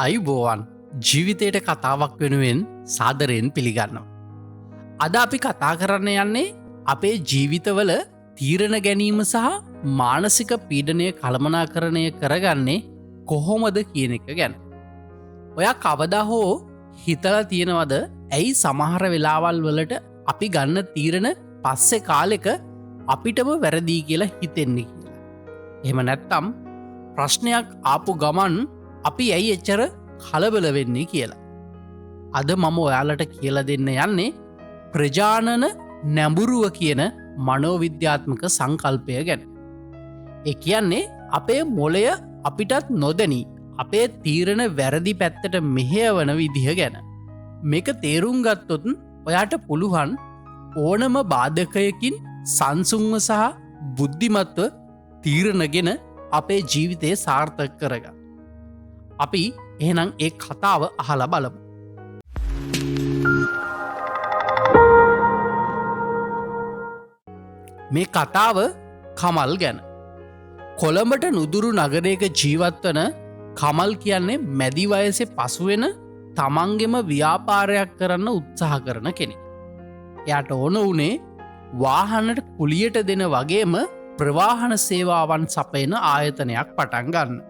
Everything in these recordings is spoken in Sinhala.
අයිබෝවන් ජීවිතයට කතාවක් වෙනුවෙන් සාදරයෙන් පිළිගන්නවා. අද අපි කතා කරන්න යන්නේ අපේ ජීවිතවල තීරණ ගැනීම සහ මානසික පීඩනය කළමනාකරණය කරගන්නේ කොහොමද කියන එක ගැන. ඔයා කවදා හෝ හිතල තියෙනවද ඇයි සමහර වෙලාවල් වලට අපි ගන්න තීරණ පස්සෙ කාලෙක අපිටම වැරදිී කියලා හිතෙන්නේ කියලා. එහෙම නැත්තම් ප්‍රශ්නයක් ආපු ගමන් අපි ඇයි එච්චර කලබල වෙන්නේ කියලා. අද මම ඔයාලට කියල දෙන්න යන්නේ ප්‍රජානන නැඹුරුව කියන මනෝවිද්‍යාත්මක සංකල්පය ගැන. ඒ කියන්නේ අපේ මොලය අපිටත් නොදැනී අපේ තීරණ වැරදි පැත්තට මෙහෙවන විදිහ ගැන. මේක තේරුම් ගත්තොත් ඔයාට පුළුවන් ඕනම බාධකයකින් සංසුන්ව සහ බුද්ධිමත්ව තීරණගෙන අපේ ජීවිතය සාර්ථක කරගන්න. අපි එහෙනම් ඒ කතාව අහල බලමු. මේ කතාව කමල් ගැන. කොළඹට නුදුරු නගරයක ජීවත්වන කමල් කියන්නේ මැදිවයසේ පසුවෙන තමන්ගෙම ව්‍යාපාරයක් කරන්න උත්සාහ කරන කෙනෙ. යට ඕන වනේ වාහනට කුලියට දෙන වගේම ප්‍රවාහන සේවාවන් සපයන ආයතනයක් පටන් ගන්න.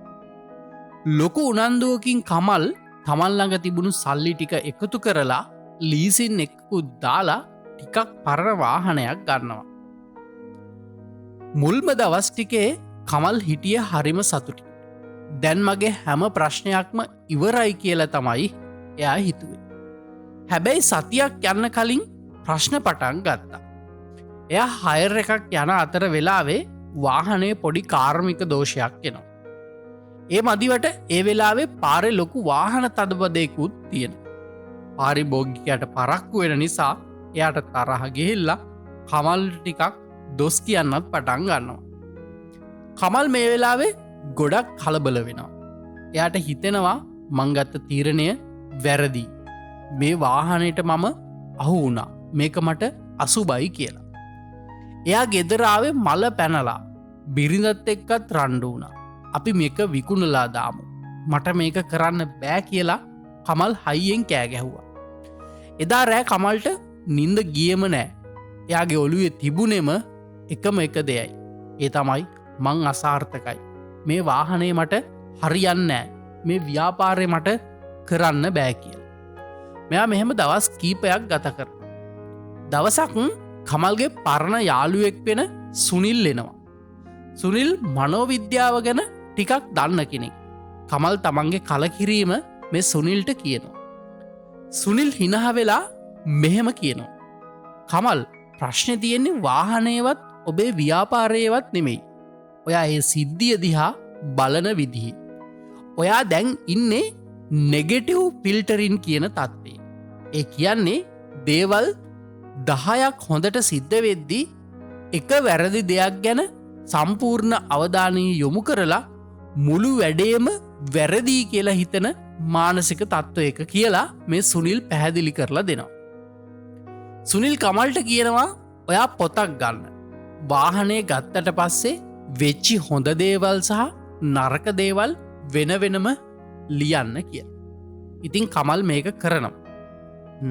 ලොකු උනන්දුවකින් කමල් තමල්ළඟ තිබුණු සල්ලි ටික එකතු කරලා ලීසින් එක්කුත් දාලා ටිකක් පරණ වාහනයක් ගන්නවා. මුල්ම දවස්ටිකේ කමල් හිටිය හරිම සතුටි. දැන් මගේ හැම ප්‍රශ්නයක්ම ඉවරයි කියල තමයි එයා හිතුවේ. හැබැයි සතියක් යන්න කලින් ප්‍රශ්න පටන් ගත්තා. එය හයර් එකක් යන අතර වෙලාවේ වාහනය පොඩි කාර්මික දෝෂයක් එනවා. ඒ මදිවට ඒ වෙලාවේ පාරෙ ලොකු වාහන තදබදයකුත් තියෙන. පාරිභෝගිකයට පරක්කු වෙන නිසා එයට තරහ ගෙහිල්ලා කමල් ටිකක් දොස් කියන්නත් පටන් ගන්නවා. කමල් මේ වෙලාවේ ගොඩක් කලබල වෙනවා. එයට හිතෙනවා මංගත්ත තීරණය වැරදි. මේ වාහනයට මම අහු වුණා මේක මට අසුබයි කියලා. එයා ගෙදරාවේ මල පැනලා බිරිඳත් එක්කත් රණ්ඩු වුණා. අපි මේක විකුණලා දාමු. මට මේක කරන්න බෑ කියලා කමල් හයියෙන් කෑ ගැහුවා. එදා රෑ කමල්ට නින්ද ගියම නෑ. එයාගේ ඔළුවේ තිබුණෙම එකම එක දෙයයි. ඒ තමයි මං අසාර්ථකයි. මේ වාහනේ මට හරියන්නෑ. මේ ව්‍යාපාරය මට කරන්න බෑ කියල. මෙයා මෙහෙම දවස් කීපයක් ගත කර. දවසක් කමල්ගේ පරණ යාළුවෙක් වෙන සුනිල් එනවා. සුනිල් මනෝවිද්‍යාව ගැන ටිකක් දන්න කෙනෙක්. කමල් තමන්ගේ කලකිරීම මේ සුනිල්ට කියනවා. සුනිල් හිනහ වෙලා මෙහෙම කියනවා. කමල් ප්‍රශ්නය තියෙන්නේ වාහනයවත් ඔබේ ව්‍යාපාරයවත් නෙමෙයි. ඔයා ඒ සිද්ධිය දිහා බලන විදිහි. ඔයා දැන් ඉන්නේ නෙගෙටිව් පිල්ටරින් කියන තත්වේ. ඒ කියන්නේ දේවල් 10ක් හොඳට සිද්ධ වෙද්දි එක වැරදි දෙයක් ගැන සම්පූර්ණ අවධානය යොමු කරලා මුළු වැඩේම වැරදිී කියලා හිතන මානසික තත්ත්වයක කියලා මේ සුනිල් පැහැදිලි කරලා දෙනවා. සුනිල් කමල්ට කියනවා ඔයා පොතක් ගන්න. වාහනය ගත්තට පස්සේ වෙච්චි හොඳ දේවල් සහ නරක දේවල් වෙන වෙනම ලියන්න කිය. ඉතින් කමල් මේක කරනවා.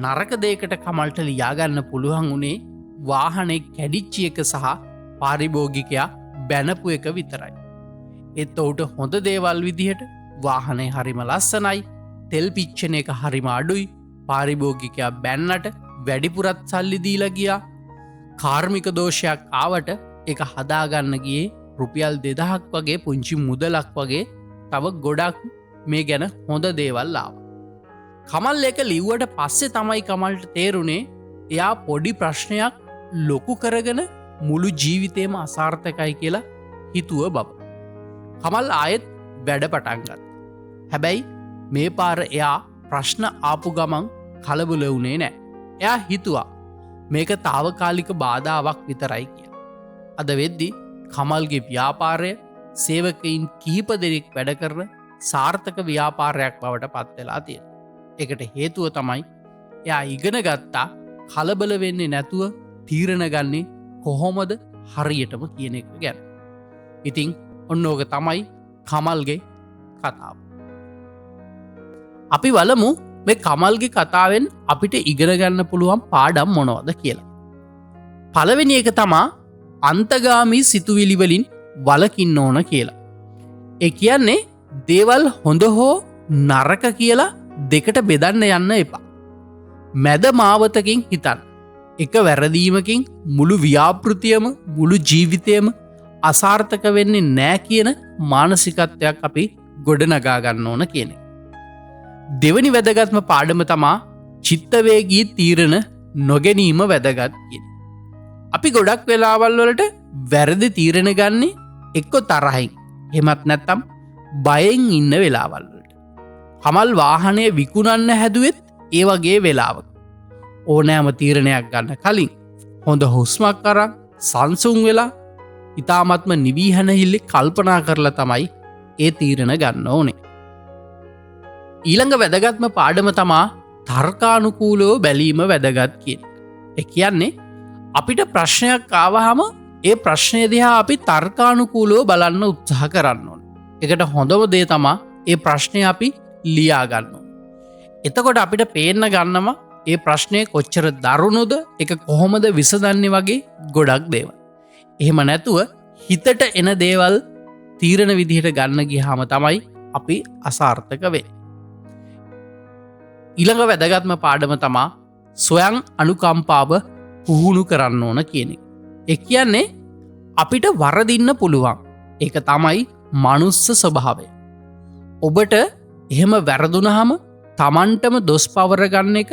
නරක දේකට කමල්ට ලියාගන්න පුළුවන් වුණේ වාහනේ කැඩිච්චි එක සහ පාරිභෝගිකයා බැනපු එක විතරයි. එත් ඔවුට හොඳ දේවල් විදිහට වාහනේ හරිම ලස්සනයි, තෙල් පිච්චන එක හරිම අඩුයි, පාරිභෝගිකයා බැන්නට වැඩිපුරත් සල්ලි දීලා ගියා, කාර්මික දෝෂයක් ආවට එක හදාගන්න ගියේ රුපියල් 2000ක් වගේ පුංචි මුදලක් වගේ තව ගොඩක් මේ ගැන හොඳ දේවල් ආවා. කමල් එක ලිව්වට පස්සේ තමයි කමල්ට තේරුණේ එයා පොඩි ප්‍රශ්නයක් ලොකු කරගෙන මුළු ජීවිතේම අසාර්ථකයි කියලා හිතුව බව. කමල් ආයෙත් වැඩ පටන්ගත්. හැබැයි මේ පාර එයා ප්‍රශ්න ආපු ගමන් කලබල වුණේ නෑ. එයා හිතුවා මේක තාවකාලික බාධාවක් විතරයි කිය. අද වෙද්දි කමල්ගේ ව්‍යාපාරය සේවකයින් කිහිප දෙනෙක් වැඩ කරන සාර්ථක ව්‍යාපාරයක් බවට පත්වෙලා තියෙන. එකට හේතුව තමයි එයා ඉගෙන ගත්තා කලබල වෙන්නේ නැතුව තීරණ ගන්නේ කොහොමද හරියටම කියන එක ගැන. ඉතිං ඔන්නෝක තමයි කමල්ගේ කතාව. අපි වලමු මේ කමල්ගේ කතාවෙන් අපිට ඉගෙනගන්න පුළුවන් පාඩම් මොනවද කියලා. පළවෙනි එක තමා අන්තගාමී සිතුවිලිවලින් වලකින්න ඕන කියලා. ඒ කියන්නේ දේවල් හොඳ හෝ නරක කියලා දෙකට බෙදන්න යන්න එපා. මැද මාවතකින් හිතන් එක වැරදීමකින් මුළු ව්‍යාපෘතියම මුළු ජීවිතයම අසාර්ථක වෙන්නේ නෑ කියන මානසිකත්වයක් අපි ගොඩනගාගන්න ඕන කියන. දෙවනි වැදගත්ම පාඩම තමා චිත්තවේගී තීරණ නොගැනීම වැදගත් කිය. අපි ගොඩක් වෙලාවල් වලට වැරදි තීරණ ගන්නේ එක්කො තරහින් හෙමත් නැත්තම් බයෙන් ඉන්න වෙලාවල්වලට. කමල් වාහනය විකුණන්න හැදුවෙත් ඒ වගේ වෙලාවක. ඕනෑම තීරණයක් ගන්න කලින් හොඳ හුස්මක් කරන් සංසුන් වෙලා ඉතාමත්ම නිවීහනහිල්ලි කල්පනා කරලා තමයි ඒ තීරණ ගන්න ඕනේ. ඊළඟ වැදගත්ම පාඩම තමා තර්කානුකූලෝ බැලීම වැදගත් කියන. කියන්නේ අපිට ප්‍රශ්නයක් ආවහම ඒ ප්‍රශ්නය දිහා අපි තර්කානුකූලෝ බලන්න උත්සාහ කරන්න ඕන. එකට හොඳම දේ තමා ඒ ප්‍රශ්නය අපි ලියාගන්න. එතකොට අපිට පේන්න ගන්නම ඒ ප්‍රශ්නය කොච්චර දරුණුද එක කොහොමද විසදන්නේ වගේ ගොඩක් දේව. එහෙම නැතුව හිතට එන දේවල් තීරණ විදිහට ගන්න ගිහාම තමයි අපි අසාර්ථක වේ. ඊළඟ වැදගත්ම පාඩම තමා සොයං අනුකම්පාව පුහුණු කරන්න ඕන කියන එක. ඒ කියන්නේ අපිට වරදින්න පුළුවන්. ඒක තමයි මනුස්ස ස්වභාවය. ඔබට එහෙම වැරදුනහම තමන්ටම දොස් පවර ගන්න එක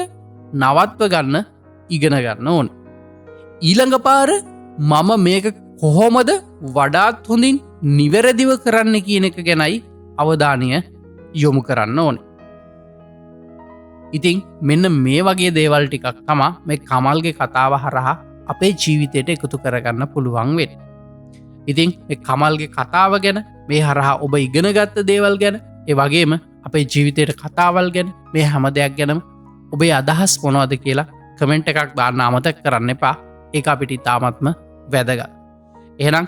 නවත්ව ගන්න ඉගෙන ගන්න ඕන. ඊළඟ පාර මම මේක කොහොමද වඩාත් හොඳින් නිවැරදිව කරන්න කියන එක ගැනයි අවධානය යොමු කරන්න ඕන. ඉතින් මෙන්න මේ වගේ දේවල් ටිකක් තමා මේ කමල්ගේ කතාව හරහා අපේ ජීවිතයට එකතු කරගන්න පුළුවන් වෙන. ඉතින් මේ කමල්ගේ කතාව ගැන මේ හරහා ඔබ ඉගෙනගත්ත දේවල් ගැන ඒ වගේම අපේ ජීවිතයට කතාවල් ගැන මේ හැම දෙයක් ගැනම ඔබේ අදහස් මොනවද කියලා කමෙන්ට් එකක් දාන්න අමතක කරන්න එපා. ඒක අපිට ඉතාමත්ම වැදගත්. එහෙනම්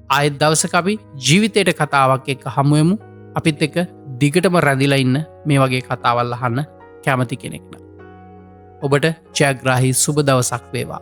ආයෙත් දවසක අපි ජීවිතයට කතාවක් එක්ක හමුවෙමු. අපිත් එක්ක දිගටම රැඳිලා ඉන්න මේ වගේ කතාවල් අහන්න කැමති කෙනෙක්න. ඔබට ජයග්‍රාහී සුබ දවසක් වේවා.